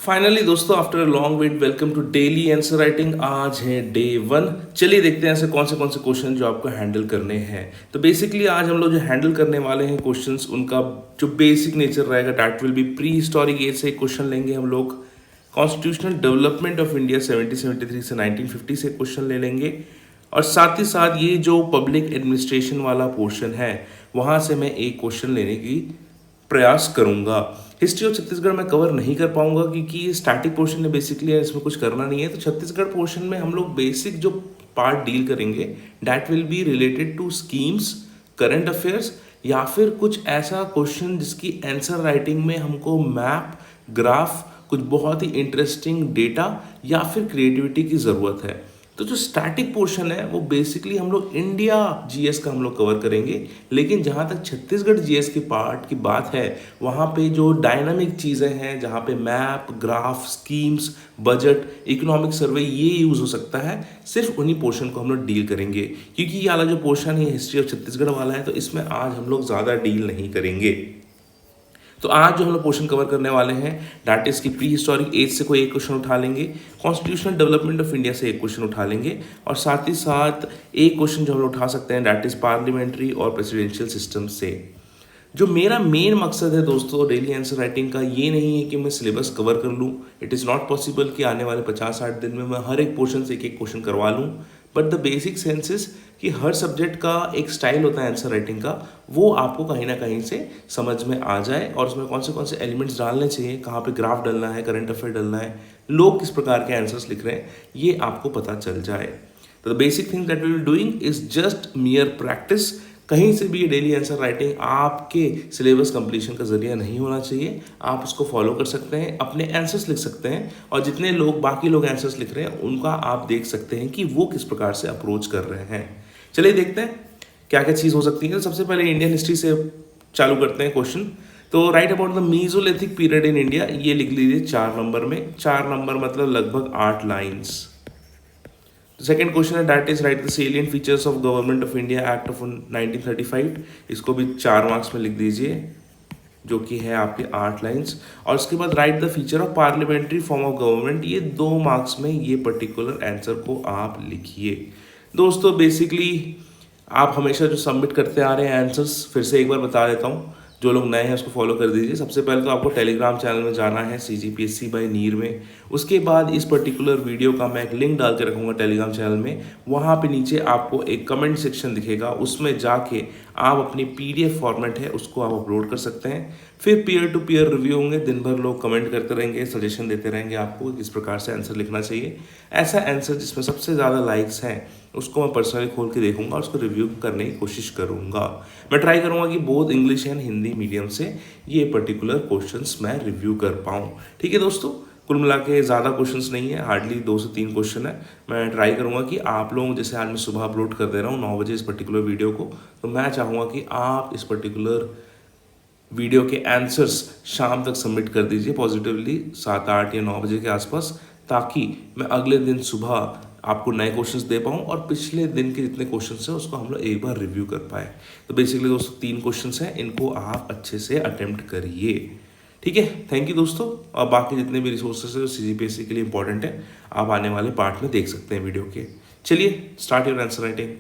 Finally दोस्तों after a long wait welcome to daily answer writing. आज है day 1। चलिए देखते हैं ऐसे कौन से क्वेश्चन जो आपको हैंडल करने हैं। तो बेसिकली आज हम लोग जो हैंडल करने वाले हैं क्वेश्चंस, उनका जो बेसिक नेचर रहेगा that will be prehistoric age से क्वेश्चन लेंगे हम लोग। कॉन्स्टिट्यूशनल डेवलपमेंट ऑफ इंडिया 1773 से 1950 से क्वेश्चन ले लेंगे। और साथ ही साथ ये जो पब्लिक एडमिनिस्ट्रेशन वाला पोर्शन है वहाँ से मैं एक क्वेश्चन लेने की प्रयास करूंगा। हिस्ट्री ऑफ छत्तीसगढ़ मैं कवर नहीं कर पाऊंगा क्योंकि ये स्टैटिक पोर्शन है, बेसिकली इसमें कुछ करना नहीं है। तो छत्तीसगढ़ पोर्शन में हम लोग बेसिक जो पार्ट डील करेंगे that will be related to schemes, current affairs, या फिर कुछ ऐसा क्वेश्चन जिसकी आंसर राइटिंग में हमको मैप, ग्राफ, कुछ बहुत ही इंटरेस्टिंग डेटा या फिर क्रिएटिविटी की ज़रूरत है। तो जो स्टैटिक पोर्शन है वो बेसिकली हम लोग इंडिया जीएस का हम लोग कवर करेंगे, लेकिन जहाँ तक छत्तीसगढ़ जीएस के पार्ट की बात है वहाँ पे जो डायनामिक चीज़ें हैं, जहाँ पे map, graph, schemes, budget, economic survey ये यूज़ हो सकता है, सिर्फ उन्हीं पोर्शन को हम लोग डील करेंगे। क्योंकि ये वाला जो पोर्शन है हिस्ट्री ऑफ छत्तीसगढ़ वाला है तो इसमें आज हम लोग ज़्यादा डील नहीं करेंगे। तो आज जो हम लोग पोर्शन कवर करने वाले हैं दैट इज की प्री हिस्टोरिक एज से कोई एक क्वेश्चन उठा लेंगे, कॉन्स्टिट्यूशनल डेवलपमेंट ऑफ इंडिया से एक क्वेश्चन उठा लेंगे, और साथ ही साथ एक क्वेश्चन जो हम लोग उठा सकते हैं दैट इज पार्लियामेंट्री और प्रेसिडेंशियल सिस्टम से। जो मेरा मेन मकसद है दोस्तों डेली आंसर राइटिंग का, ये नहीं है कि मैं सिलेबस कवर कर लूँ। इट इज़ नॉट पॉसिबल कि आने वाले 50-60 दिन में मैं हर एक पोर्शन से एक एक क्वेश्चन करवा लूँ। But the basic sense is कि हर सब्जेक्ट का एक स्टाइल होता है आंसर राइटिंग का, वो आपको कहीं ना कहीं से समझ में आ जाए और उसमें कौन से एलिमेंट्स डालने चाहिए, कहाँ पे ग्राफ डालना है, करंट अफेयर डालना है, लोग किस प्रकार के आंसर्स लिख रहे हैं, ये आपको पता चल जाए। तो the basic thing that we will doing is just mere practice. कहीं से भी ये डेली आंसर राइटिंग आपके सिलेबस कंप्लीशन का जरिया नहीं होना चाहिए। आप उसको फॉलो कर सकते हैं, अपने आंसर्स लिख सकते हैं, और जितने लोग बाकी लोग आंसर्स लिख रहे हैं उनका आप देख सकते हैं कि वो किस प्रकार से अप्रोच कर रहे हैं। चलिए देखते हैं क्या क्या चीज़ हो सकती है। तो सबसे पहले इंडियन हिस्ट्री से चालू करते हैं क्वेश्चन। तो right about the mesolithic period in India, ये लिख लीजिए 4 नंबर में। 4 नंबर मतलब लगभग 8 लाइन्स। सेकेंड क्वेश्चन है that is right the salient features of government of India act of 1935। इसको भी 4 मार्क्स में लिख दीजिए, जो कि है आपके 8 लाइन्स। और उसके बाद right the feature of parliamentary form of government, ये 2 मार्क्स में ये पर्टिकुलर आंसर को आप लिखिए। दोस्तों बेसिकली आप हमेशा जो सबमिट करते आ रहे हैं आंसर्स, फिर से एक बार बता देता हूँ, जो लोग नए हैं उसको फॉलो कर दीजिए। सबसे पहले तो आपको टेलीग्राम चैनल में जाना है CGPSC बाय नीर में। उसके बाद इस पर्टिकुलर वीडियो का मैं एक लिंक डाल के रखूँगा टेलीग्राम चैनल में। वहाँ पे नीचे आपको एक कमेंट सेक्शन दिखेगा, उसमें जाके आप अपनी PDF फॉर्मेट है उसको आप अपलोड कर सकते हैं। फिर पीयर टू पीयर रिव्यू होंगे, दिन भर लोग कमेंट करते रहेंगे, सजेशन देते रहेंगे आपको किस प्रकार से आंसर लिखना चाहिए। ऐसा आंसर जिसमें सबसे ज़्यादा लाइक्स हैं उसको मैं पर्सनली खोल के देखूंगा, उसको रिव्यू करने की कोशिश करूंगा। मैं ट्राई करूंगा कि both English and Hindi medium से ये पर्टिकुलर क्वेश्चंस मैं रिव्यू कर पाऊँ। ठीक है दोस्तों, कुल मिला के ज़्यादा क्वेश्चंस नहीं है, हार्डली 2 से 3 क्वेश्चन है। मैं ट्राई करूंगा कि आप लोग, जैसे आज मैं सुबह अपलोड कर दे रहा हूँ 9 बजे इस पर्टिकुलर वीडियो को, तो मैं चाहूँगा कि आप इस पर्टिकुलर वीडियो के आंसर्स शाम तक सबमिट कर दीजिए पॉजिटिवली 7, 8 या 9 बजे के आसपास, ताकि मैं अगले दिन सुबह आपको नए क्वेश्चंस दे पाऊँ और पिछले दिन के जितने क्वेश्चंस हैं उसको हम लोग एक बार रिव्यू कर पाए। तो बेसिकली दोस्तों 3 क्वेश्चंस हैं, इनको आप अच्छे से अटेम्प्ट करिए। ठीक है, थैंक यू दोस्तों। और बाकी जितने भी रिसोर्सेज है CGPSC के लिए इंपॉर्टेंट है, आप आने वाले पार्ट में देख सकते हैं वीडियो के। चलिए स्टार्ट योर आंसर राइटिंग।